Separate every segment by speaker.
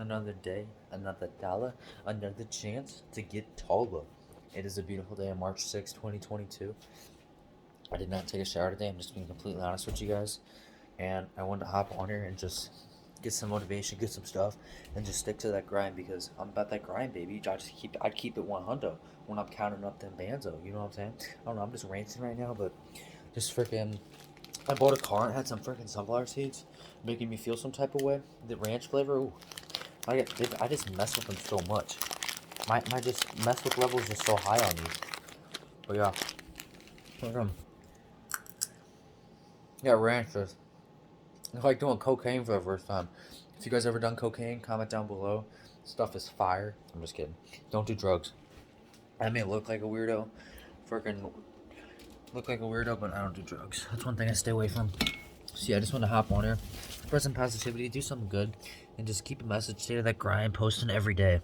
Speaker 1: another day, another dollar, another chance to get taller. It is a beautiful day on March 6th, 2022. I did not take a shower today. I'm just being completely honest with you guys. And I wanted to hop on here and just get some motivation, get some stuff, and just stick to that grind because I'm about that grind, baby. I'd keep it 100 when I'm counting up them banzo. You know what I'm saying? I don't know. I'm just ranting right now, but just freaking. I bought a car and had some freaking sunflower seeds, making me feel some type of way. The ranch flavor, ooh, I just mess with them so much. My just mess with levels just so high on these. But yeah, yeah, ranchers. It's like doing cocaine for the first time. If you guys ever done cocaine, comment down below. Stuff is fire. I'm just kidding. Don't do drugs. I may look like a weirdo, freaking look like a weirdo, but I don't do drugs. That's one thing I stay away from. So yeah, I just want to hop on here, spread some positivity, do something good, and just keep a message, stay to that grind, posting every day.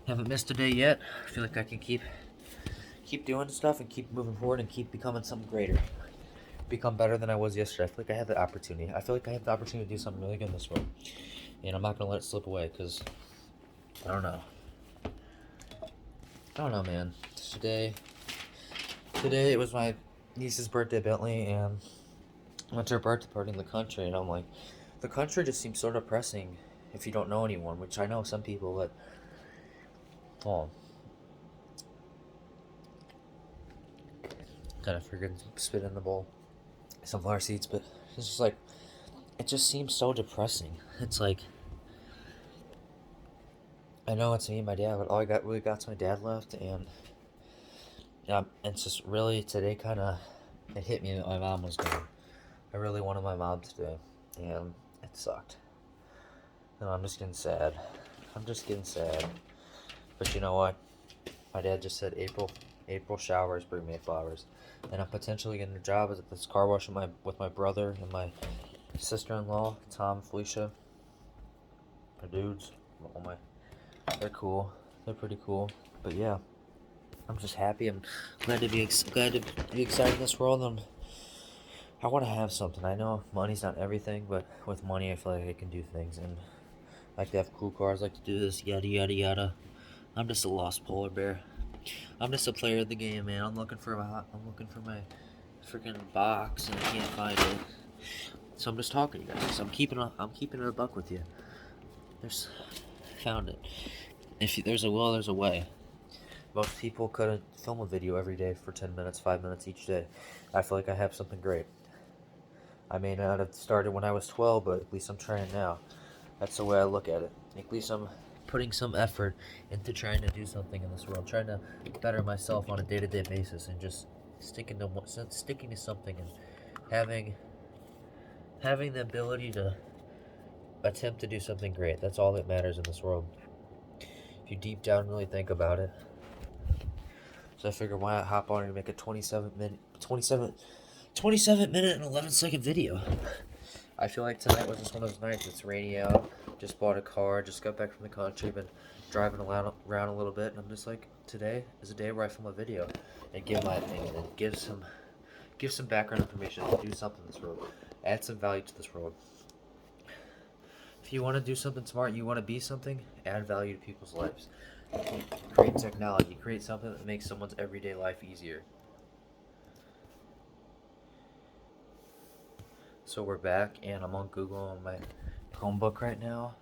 Speaker 1: Haven't missed a day yet. I feel like I can keep doing stuff and keep moving forward and keep becoming something greater. Become better than I was yesterday. I feel like I have the opportunity. I feel like I have the opportunity to do something really good in this world. And I'm not gonna let it slip away because I don't know. I don't know, man. Today it was my niece's birthday, Bentley, and I went to her birthday party in the country, and I'm like, the country just seems so depressing if you don't know anyone, which I know some people, but oh, kind of freaking spit in the bowl, sunflower seeds, but it's just like it just seems so depressing. It's like I know it's me and my dad, but all I got really got's my dad left, and yeah, it's just really today kind of it hit me that my mom was gone. I really wanted my mom today, and it sucked. And I'm just getting sad. I'm just getting sad. But you know what? My dad just said April showers bring May flowers, and I'm potentially getting a job at this car wash with my brother and my sister-in-law, Tom, Felicia. My dudes, all my they're cool. They're pretty cool. But yeah, I'm just happy. I'm glad to be excited in this world. I want to have something. I know money's not everything, but with money, I feel like I can do things, and I like to have cool cars. I like to do this, yada yada yada. I'm just a lost polar bear. I'm just a player of the game, man. I'm looking for my freaking box, and I can't find it. So I'm just talking to you guys. So I'm keeping it a buck with you. There's, found it. There's a will, there's a way. Most people couldn't film a video every day for 10 minutes, 5 minutes each day. I feel like I have something great. I may not have started when I was 12, but at least I'm trying now. That's the way I look at it. At least I'm putting some effort into trying to do something in this world, trying to better myself on a day-to-day basis, and just sticking to something and having having the ability to attempt to do something great. That's all that matters in this world. If you deep down really think about it. So I figured why not hop on and make a 27 minute and 11-second video. I feel like tonight was just one of those nights. It's rainy out. Just bought a car. Just got back from the country. Been driving around a little bit, and I'm just like, today is a day where I film a video and give my opinion and give some background information and do something in this world. Add some value to this world. If you want to do something smart, you want to be something, add value to people's lives. Create technology. Create something that makes someone's everyday life easier. So we're back, and I'm on Google on my Chromebook right now.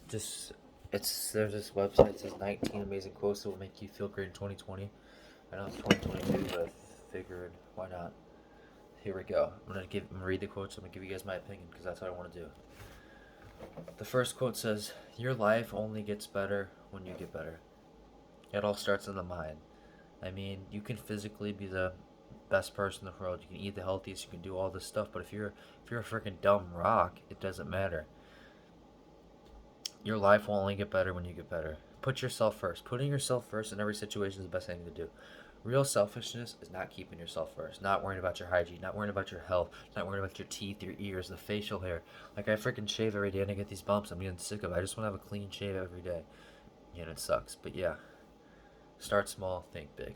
Speaker 1: Just there's this website that says 19 amazing quotes that will make you feel great in 2020. I know it's 2022, but I figured why not. Here we go. I'm gonna read the quotes. I'm gonna give you guys my opinion because that's what I want to do. The first quote says, "Your life only gets better when you get better." It all starts in the mind. I mean, you can physically be the best person in the world. You can eat the healthiest. You can do all this stuff. But if you're a freaking dumb rock, it doesn't matter. Your life will only get better when you get better. Put yourself first. Putting yourself first in every situation is the best thing to do. Real selfishness is not keeping yourself first. Not worrying about your hygiene. Not worrying about your health. Not worrying about your teeth, your ears, the facial hair. Like I freaking shave every day and I get these bumps. I'm getting sick of it. I just want to have a clean shave every day. Yeah, and it sucks. But yeah, start small, think big.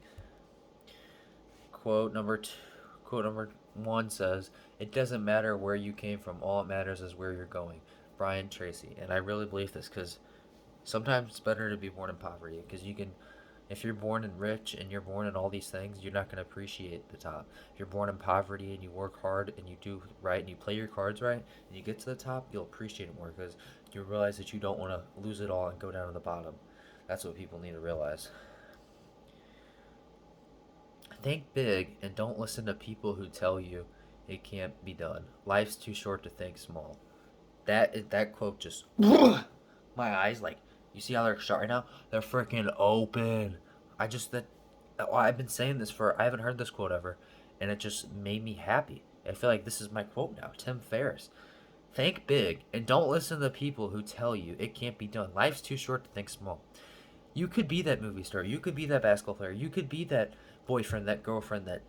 Speaker 1: Quote number two. Quote number one says, "It doesn't matter where you came from. All it matters is where you're going." Brian Tracy, and I really believe this because sometimes it's better to be born in poverty because you can, if you're born in rich and you're born in all these things, you're not going to appreciate the top. If you're born in poverty and you work hard and you do right and you play your cards right and you get to the top, you'll appreciate it more because you realize that you don't want to lose it all and go down to the bottom. That's what people need to realize. Think big and don't listen to people who tell you it can't be done. Life's too short to think small. That quote just my eyes, like, you see how they're shut right now? They're freaking open. I just that I've been saying this for I haven't heard this quote ever, and it just made me happy. I feel like this is my quote now. Tim Ferriss. Think big and don't listen to the people who tell you it can't be done. Life's too short to think small. You could be that movie star. You could be that basketball player. You could be that boyfriend, that girlfriend, that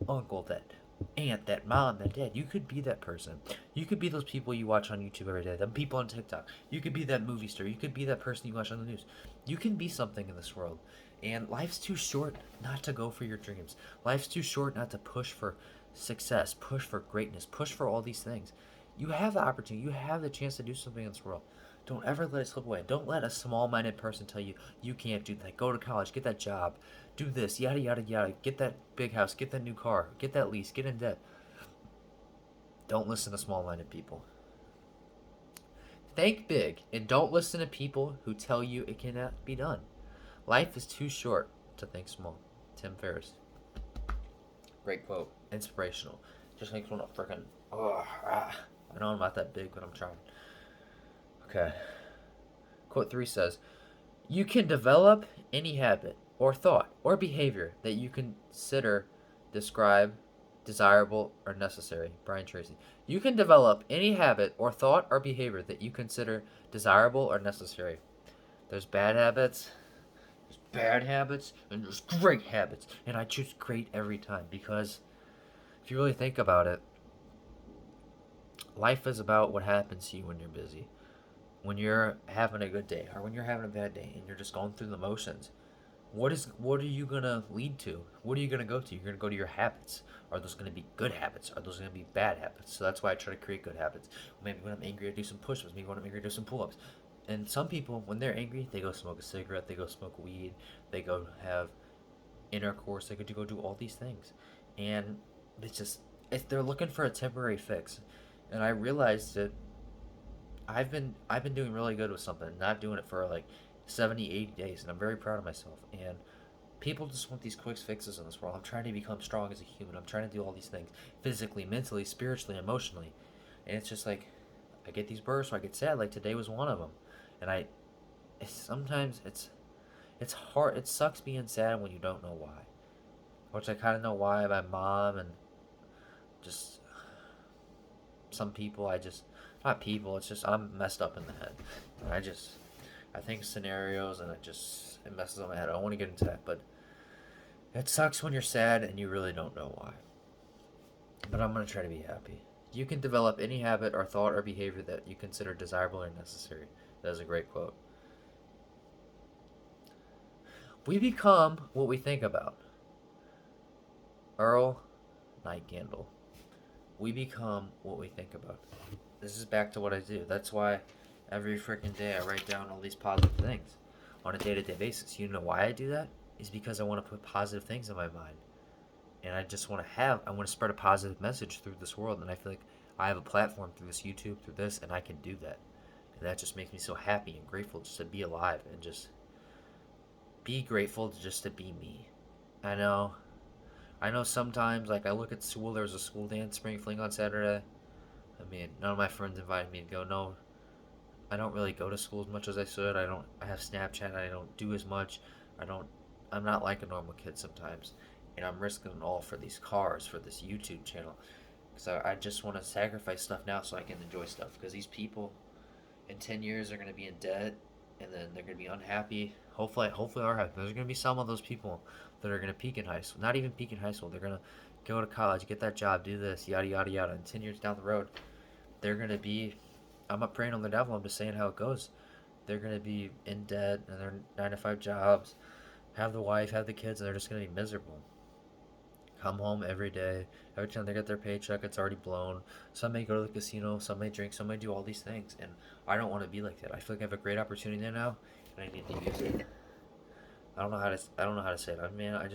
Speaker 1: uncle, that aunt, that mom, that dad. You could be that person. You could be those people you watch on YouTube every day, them people on TikTok. You could be that movie star. You could be that person you watch on the news. You can be something in this world. And life's too short not to go for your dreams. Life's too short not to push for success, push for greatness, push for all these things. You have the opportunity. You have the chance to do something in this world. Don't ever let it slip away. Don't let a small-minded person tell you you can't do that. Go to college, get that job, do this, yada yada yada. Get that big house, get that new car, get that lease, get in debt. Don't listen to small-minded people. Think big and don't listen to people who tell you it cannot be done. Life is too short to think small. Tim Ferriss. Great quote. Inspirational. Just makes one freaking. I know I'm not that big, but I'm trying. Okay. Quote 3 says, you can develop any habit or thought or behavior that you consider, describe, desirable, or necessary. Brian Tracy. You can develop any habit or thought or behavior that you consider desirable or necessary. There's bad habits, and there's great habits. And I choose great every time because if you really think about it, life is about what happens to you when you're busy. When you're having a good day or when you're having a bad day and you're just going through the motions, what are you gonna lead to? What are you gonna go to? You're gonna go to your habits. Are those gonna be good habits? Are those gonna be bad habits? So that's why I try to create good habits. Maybe when I'm angry I do some push-ups, maybe when I'm angry I do some pull-ups. And some people, when they're angry, they go smoke a cigarette, they go smoke weed, they go have intercourse, they go do all these things. And they're looking for a temporary fix. And I realized that I've been doing really good with something, not doing it for like 70, 80 days, and I'm very proud of myself. And people just want these quick fixes in this world. I'm trying to become strong as a human. I'm trying to do all these things physically, mentally, spiritually, emotionally. And it's just like I get these bursts where I get sad. Like today was one of them. And sometimes it's hard. It sucks being sad when you don't know why. Which I kind of know why. My mom and just some people. Not people. It's just I'm messed up in the head. And I think scenarios and it messes up my head. I don't want to get into that, but it sucks when you're sad and you really don't know why. But I'm gonna try to be happy. You can develop any habit or thought or behavior that you consider desirable or necessary. That is a great quote. We become what we think about. Earl Nightingale. We become what we think about. This is back to what I do. That's why every freaking day I write down all these positive things on a day-to-day basis. You know why I do that? Is because I want to put positive things in my mind. And I just want to spread a positive message through this world. And I feel like I have a platform through this YouTube, through this, and I can do that. And that just makes me so happy and grateful just to be alive and just be grateful just to be me. I know sometimes, like, I look at school, there was a school dance, Spring Fling on Saturday. I mean, none of my friends invited me to go. No, I don't really go to school as much as I should. I have Snapchat, I don't do as much. I'm not like a normal kid sometimes. And I'm risking it all for these cars, for this YouTube channel. Because I just want to sacrifice stuff now so I can enjoy stuff. Because these people in 10 years are going to be in debt. And then they're going to be unhappy. Hopefully are happy. There's going to be some of those people that are going to peak in high school. Not even peak in high school. They're going to go to college, get that job, do this, yada, yada, yada. And 10 years down the road, they're going to be, I'm not praying on the devil, I'm just saying how it goes. They're going to be in debt and they're 9 to 5 jobs, have the wife, have the kids, and they're just going to be miserable. come home every day. Every time they get their paycheck, it's already blown. Some may go to the casino, some may drink, some may do all these things, and I don't want to be like that. I feel like I have a great opportunity there now, and I need to use it. I don't know how to say it. I mean, I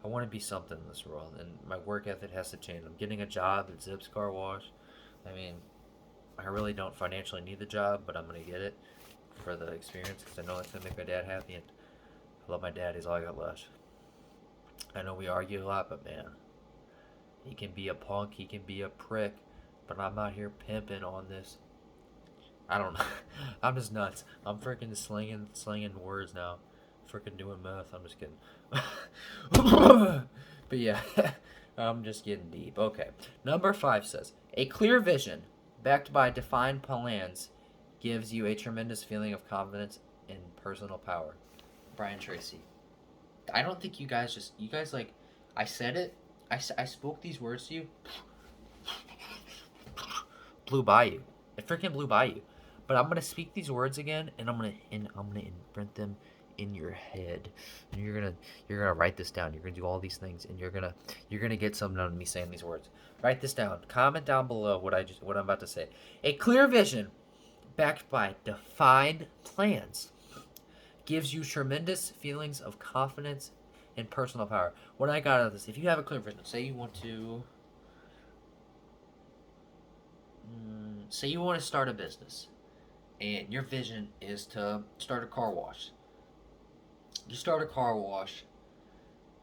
Speaker 1: want to be something in this world, and my work ethic has to change. I'm getting a job at Zips Car Wash. I mean, I really don't financially need the job, but I'm gonna get it for the experience because I know it's gonna make my dad happy, and I love my dad. He's all I got left. I know we argue a lot, but man, he can be a punk, he can be a prick, but I'm out here pimping on this. I don't know. I'm just nuts. I'm freaking slinging words now. Freaking doing meth. I'm just kidding. But yeah, I'm just getting deep. Okay. Number 5 says, a clear vision backed by defined plans gives you a tremendous feeling of confidence and personal power. Brian Tracy. I don't think you guys like, I said it, I spoke these words to you, blew by you. It freaking blew by you. But I'm gonna speak these words again, and I'm gonna imprint them in your head, and you're gonna write this down. You're gonna do all these things, and you're gonna get something out of me saying these words. Write this down. Comment down below what I'm about to say. A clear vision, backed by defined plans, gives you tremendous feelings of confidence and personal power. What I got out of this, if you have a clear vision, say you want to start a business, and your vision is to start a car wash. You start a car wash,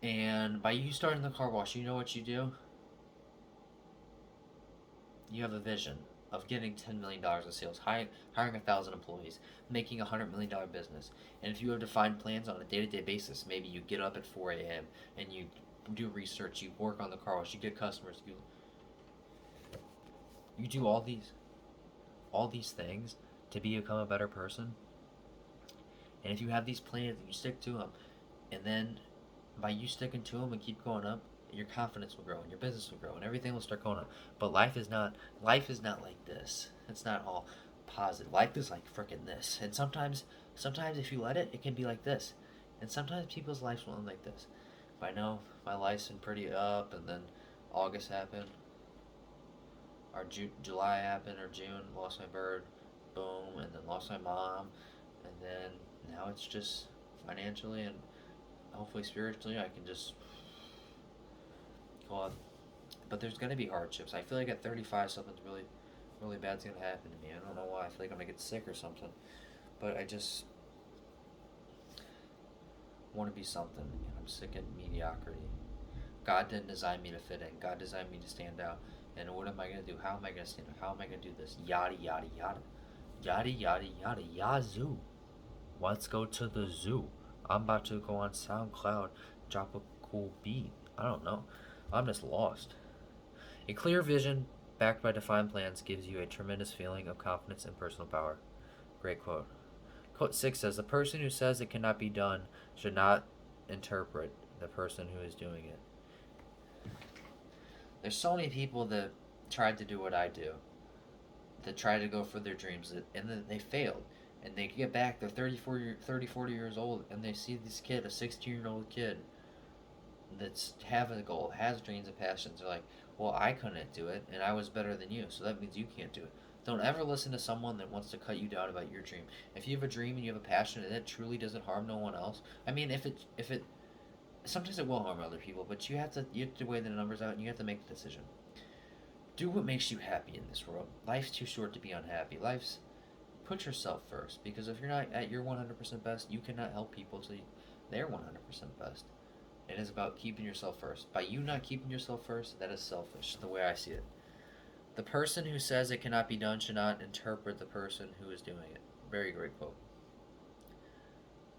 Speaker 1: and by you starting the car wash, you know what you do? You have a vision of getting $10 million in sales, hiring 1,000 employees, making a $100 million business. And if you have defined plans on a day-to-day basis, maybe you get up at 4 a.m. and you do research, you work on the car wash, you get customers, you do all these things to become a better person. And if you have these plans and you stick to them, and then by you sticking to them and keep going up, your confidence will grow and your business will grow and everything will start going up. But life is not like this. It's not all positive. Life is like freaking this. And sometimes if you let it, it can be like this. And sometimes people's lives will end like this. I know my life's been pretty up, and then August happened, or July happened, or June, lost my bird, boom, and then lost my mom, and then now it's just financially and hopefully spiritually I can just go on. But there's gonna be hardships. I feel like at 35 something's really, really bad's gonna happen to me. I don't know why. I feel like I'm gonna get sick or something. But I just want to be something, and I'm sick of mediocrity. God didn't design me to fit in. God designed me to stand out. And what am I gonna do? How am I gonna stand out? How am I gonna do this? Yada yada yada, yada yada yada yazoo. Let's go to the zoo. I'm about to go on SoundCloud, drop a cool beat. I don't know. I'm just lost. A clear vision backed by defined plans gives you a tremendous feeling of confidence and personal power. Great quote. Quote 6 says, the person who says it cannot be done should not interpret the person who is doing it. There's so many people that tried to do what I do, that tried to go for their dreams, and then they failed. And they get back, they're 30, 40 years old, and they see this kid, a 16-year-old kid, that's having a goal, has dreams and passions. They're like, well, I couldn't do it, and I was better than you, so that means you can't do it. Don't ever listen to someone that wants to cut you down about your dream. If you have a dream and you have a passion and it truly doesn't harm no one else, I mean, if it sometimes it will harm other people, but you have to weigh the numbers out and you have to make the decision. Do what makes you happy in this world. Life's too short to be unhappy. Put yourself first, because if you're not at your 100% best, you cannot help people to their 100% best. It is about keeping yourself first. By you not keeping yourself first, that is selfish, the way I see it. The person who says it cannot be done should not interpret the person who is doing it. Very great quote.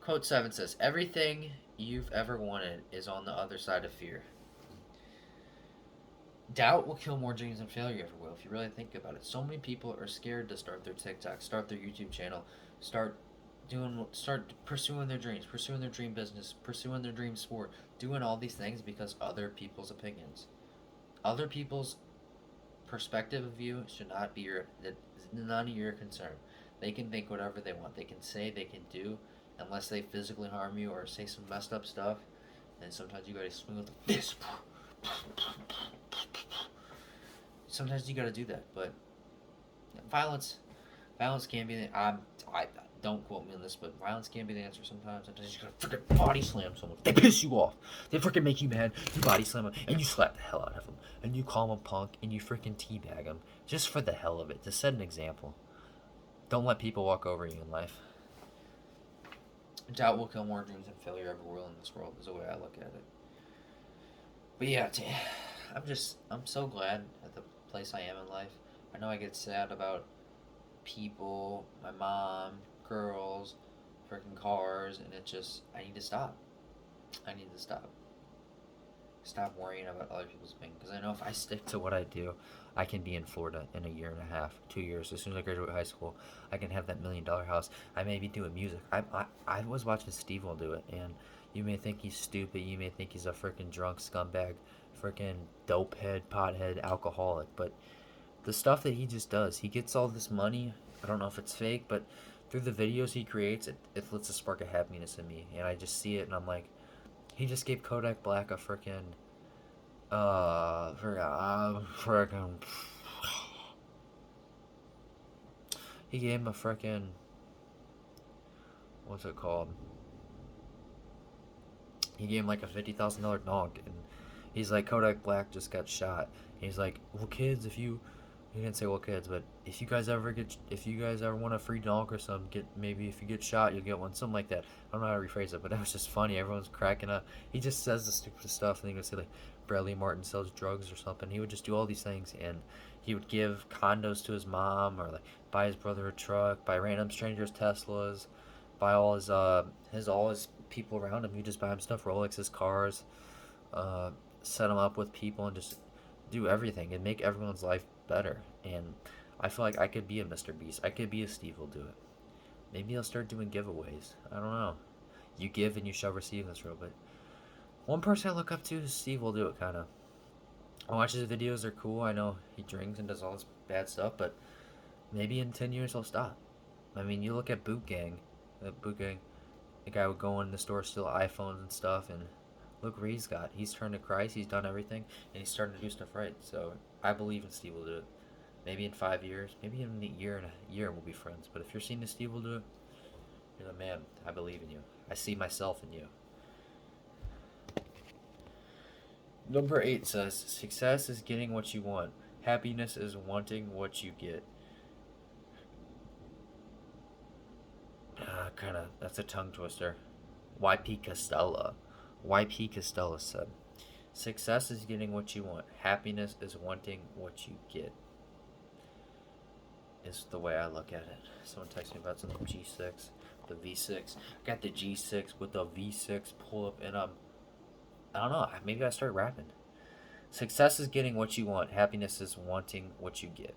Speaker 1: Quote 7 says, everything you've ever wanted is on the other side of fear. Doubt will kill more dreams than failure ever will, if you really think about it. So many people are scared to start their TikTok, start their YouTube channel, start pursuing their dreams, pursuing their dream business, pursuing their dream sport, doing all these things because other people's opinions. Other people's perspective of you should not be none of your concern. They can think whatever they want. They can say, they can do, unless they physically harm you or say some messed up stuff. and sometimes you gotta swing with the fist. Sometimes you gotta do that, but violence, violence can be the. I don't quote me on this, but violence can be the answer sometimes. Sometimes you gotta freaking body slam someone. They piss you off. They freaking make you mad. You body slam them and you slap the hell out of them, and you call them punk and you freaking teabag them just for the hell of it to set an example. Don't let people walk over you in life. Doubt will kill more dreams than failure ever will in this world. Is the way I look at it. But yeah, I'm so glad at the place I am in life. I know I get sad about people, my mom, girls, freaking cars, and I need to stop. I need to stop. Stop worrying about other people's opinion. Because I know if I stick to what I do, I can be in Florida in a year and a half, 2 years. As soon as I graduate high school, I can have that $1 million house. I may be doing music. I was watching Steve will do it, and you may think he's stupid. You may think he's a freaking drunk scumbag, freaking dopehead, pothead, alcoholic. But the stuff that he just does, he gets all this money. I don't know if it's fake, but through the videos he creates, it lets a spark of happiness in me. And I just see it, and I'm like, he just gave Kodak Black a freaking, freaking, he gave him a freaking, what's it called? He gave him like a $50,000 dog, and he's like, Kodak Black just got shot. And he's like, well, kids, he didn't say well, kids, but if you guys ever want a free dog or something, maybe if you get shot, you'll get one, something like that. I don't know how to rephrase it, but that was just funny. Everyone's cracking up. He just says the stupidest stuff, and he would say like, Bradley Martin sells drugs or something. He would just do all these things, and he would give condos to his mom, or like buy his brother a truck, buy random strangers Teslas, buy all his people around him. He just buy him stuff, Rolexes, cars, set him up with people, and just do everything and make everyone's life better. And I feel like I could be a Mr. Beast. I could be a Steve will do it. Maybe I'll start doing giveaways. I don't know. You give and you shall receive in this world. But one person I look up to is Steve will do it, kind of. I watch his videos. They're cool. I know he drinks and does all this bad stuff, but maybe in 10 years he'll stop. I mean, you look at Boot Gang. The guy would go in the store, steal iPhones and stuff, and look where he's got. He's turned to Christ. He's done everything, and he's starting to do stuff right. So I believe in Steve will do it. Maybe in 5 years, maybe in a year we'll be friends. But if you're seeing the Steve will do it, you're the man. I believe in you. I see myself in you. Number 8 says, success is getting what you want. Happiness is wanting what you get. That's a tongue twister. YP Costello said, success is getting what you want. Happiness is wanting what you get. Is the way I look at it. Someone texted me about some G6, the V6. I got the G6 with the V6 pull up, and I don't know, maybe I start rapping. Success is getting what you want. Happiness is wanting what you get.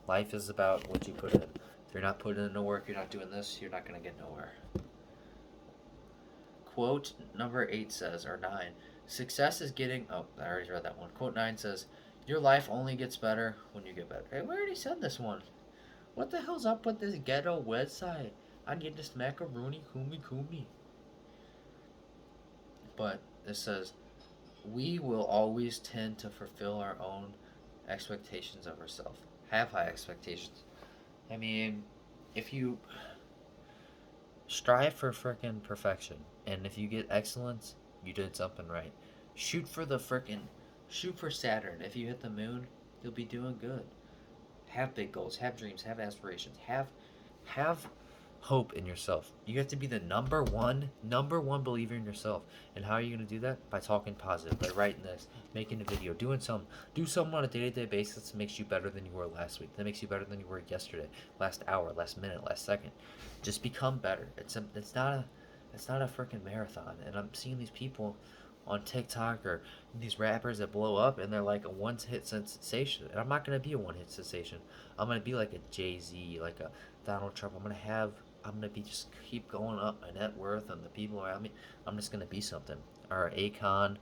Speaker 1: Life is about what you put in. If you're not putting in the work, you're not doing this, you're not going to get nowhere. Quote number 8 says, or 9, success is getting, I already read that one. Quote 9 says, your life only gets better when you get better. Hey, we already said this one. What the hell's up with this ghetto website? I need this macaroni kumi. But it says, we will always tend to fulfill our own expectations of ourselves. Have high expectations. I mean, if you strive for frickin' perfection, and if you get excellence, you did something right. Shoot for Saturn. If you hit the moon, you'll be doing good. Have big goals, have dreams, have aspirations, have hope in yourself. You have to be the number one believer in yourself. And how are you going to do that? By talking positive, by writing this, making a video, do something on a day-to-day basis that makes you better than you were last week, that makes you better than you were yesterday, last hour, last minute, last second. Just become better. It's not a freaking marathon. And I'm seeing these people on TikTok or these rappers that blow up and they're like a one-hit sensation. And I'm not going to be a one-hit sensation. I'm going to be like a Jay-Z, like a Donald Trump. I'm going to be just keep going up my net worth and the people around me. I'm just going to be something. Or Akon,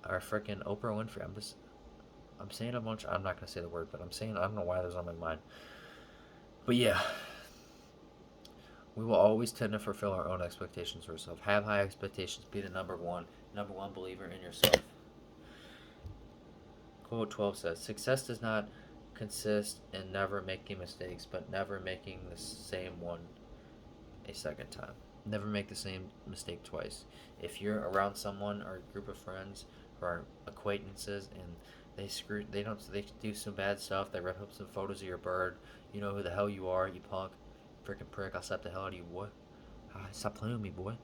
Speaker 1: or freaking Oprah Winfrey. I'm saying a bunch. I'm not going to say the word, but I don't know why there's on my mind. But yeah. We will always tend to fulfill our own expectations for ourselves. Have high expectations. Be the number one believer in yourself. Quote 12 says, success does not consist in never making mistakes, but never making the same one a second time. Never make the same mistake twice. If you're around someone or a group of friends or acquaintances and they do some bad stuff, they rip up some photos of your bird, you know who the hell you are, you punk, freaking prick, I'll slap the hell out of you, boy. Stop playing with me, boy.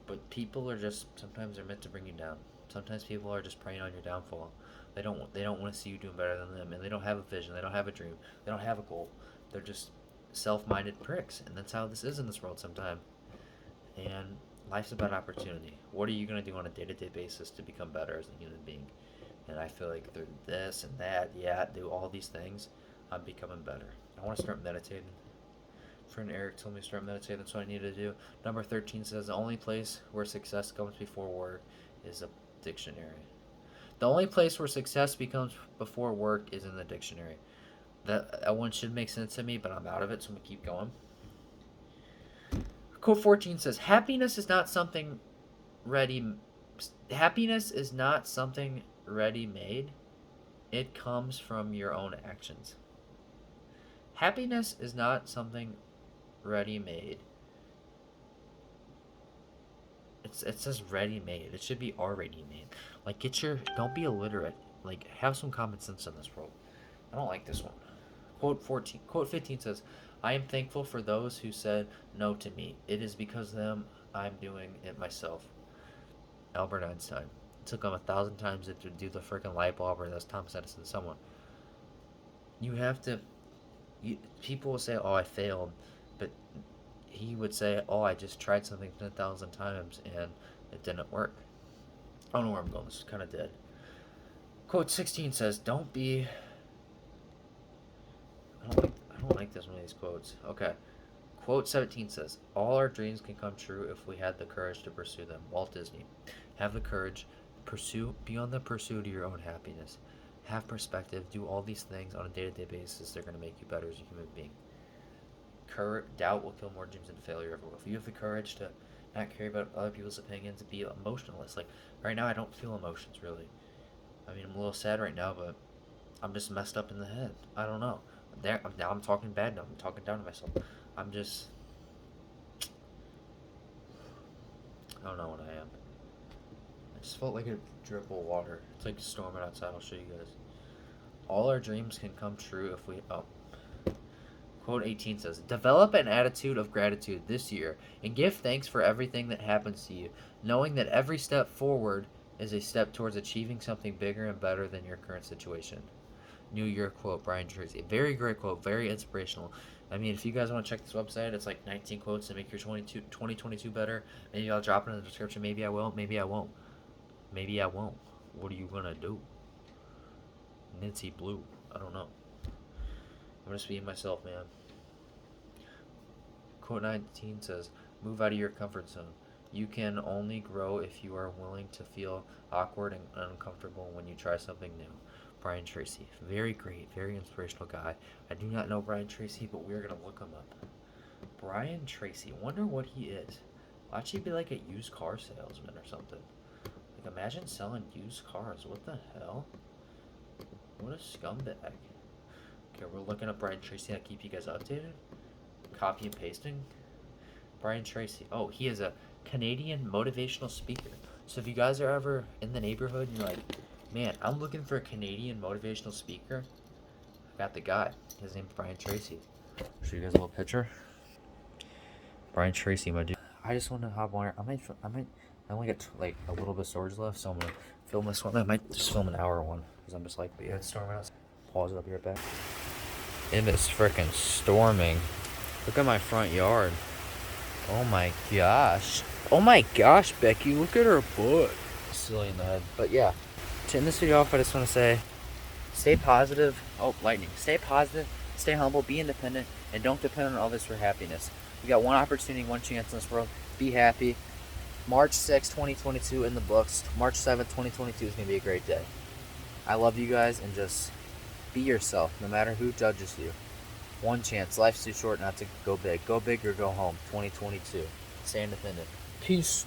Speaker 1: But people are just, sometimes they're meant to bring you down. Sometimes people are just preying on your downfall. They don't want to see you doing better than them, and they don't have a vision, they don't have a dream, they don't have a goal. They're just self-minded pricks, and that's how this is in this world sometimes. And life's about opportunity. What are you going to do on a day-to-day basis to become better as a human being? And I feel like through this and that, do all these things, I'm becoming better. I want to start meditating. Friend Eric told me to start meditating. That's what I need to do. Number 13 says the only place where success comes before work is a dictionary. The only place where success becomes before work is in the dictionary. That one should make sense to me, but I'm out of it, so I'm going to keep going. Quote 14 says, happiness is not something ready-made. It comes from your own actions. Happiness is not something ready-made. It says ready-made. It should be already made. Like, don't be illiterate. Like, have some common sense in this world. I don't like this one. Quote 15 says, I am thankful for those who said no to me. It is because of them I'm doing it myself. Albert Einstein. It took him 1,000 times to do the freaking light bulb, or that's Thomas Edison, someone. You have to... people will say, oh, I failed. But he would say, oh, I just tried something 10,000 times and it didn't work. I don't know where I'm going. This is kind of dead. Quote 16 says, don't be... I don't like this one of these quotes. Okay. Quote 17 says, all our dreams can come true if we had the courage to pursue them. Walt Disney. Have the courage. Be on the pursuit of your own happiness. Have perspective. Do all these things on a day-to-day basis. They're going to make you better as a human being. Doubt will kill more dreams than failure ever will. If you have the courage to not care about other people's opinions, be emotionless. Like, right now I don't feel emotions, really. I mean, I'm a little sad right now, but I'm just messed up in the head. I don't know. Now I'm talking bad now. I'm talking down to myself. I don't know what I am. I just felt like a drip of water. It's like storming outside. I'll show you guys. All our dreams can come true if we... Quote 18 says, develop an attitude of gratitude this year and give thanks for everything that happens to you, knowing that every step forward is a step towards achieving something bigger and better than your current situation. New Year quote, Brian Tracy. Very great quote, very inspirational. I mean, if you guys want to check this website, it's like 19 quotes to make your 2022 better. Maybe I'll drop it in the description. Maybe I will. Maybe I won't. Maybe I won't. What are you going to do? Nancy Blue. I don't know. I'm just being myself, man. Quote 19 says, move out of your comfort zone. You can only grow if you are willing to feel awkward and uncomfortable when you try something new. Brian Tracy. Very great, very inspirational guy. I do not know Brian Tracy, but we're going to look him up. Brian Tracy. Wonder what he is. Why should he be like a used car salesman or something? Like, imagine selling used cars. What the hell? What a scumbag. Okay, we're looking up Brian Tracy. I'll keep you guys updated. Copy and pasting. Brian Tracy. Oh, he is a Canadian motivational speaker. So if you guys are ever in the neighborhood and you're like, man, I'm looking for a Canadian motivational speaker, I got the guy. His name's Brian Tracy. Show you guys a little picture. Brian Tracy, my dude. I just want to hop on here. I only got like a little bit of storage left, so I'm gonna film this one. I might just film an hour one because I'm just like, but yeah, it's storming outside. Pause it, I'll be right back. It is freaking storming. Look at my front yard. Oh my gosh. Oh my gosh, Becky, look at her butt. Silly in the head. But yeah, to end this video off, I just want to say, stay positive. Oh, lightning. Stay positive, stay humble, be independent, and don't depend on others for happiness. You got one opportunity, one chance in this world. Be happy. March 6, 2022 in the books. March 7th, 2022 is going to be a great day. I love you guys, and just be yourself, no matter who judges you. One chance. Life's too short not to go big. Go big or go home. 2022. Stay independent. Peace.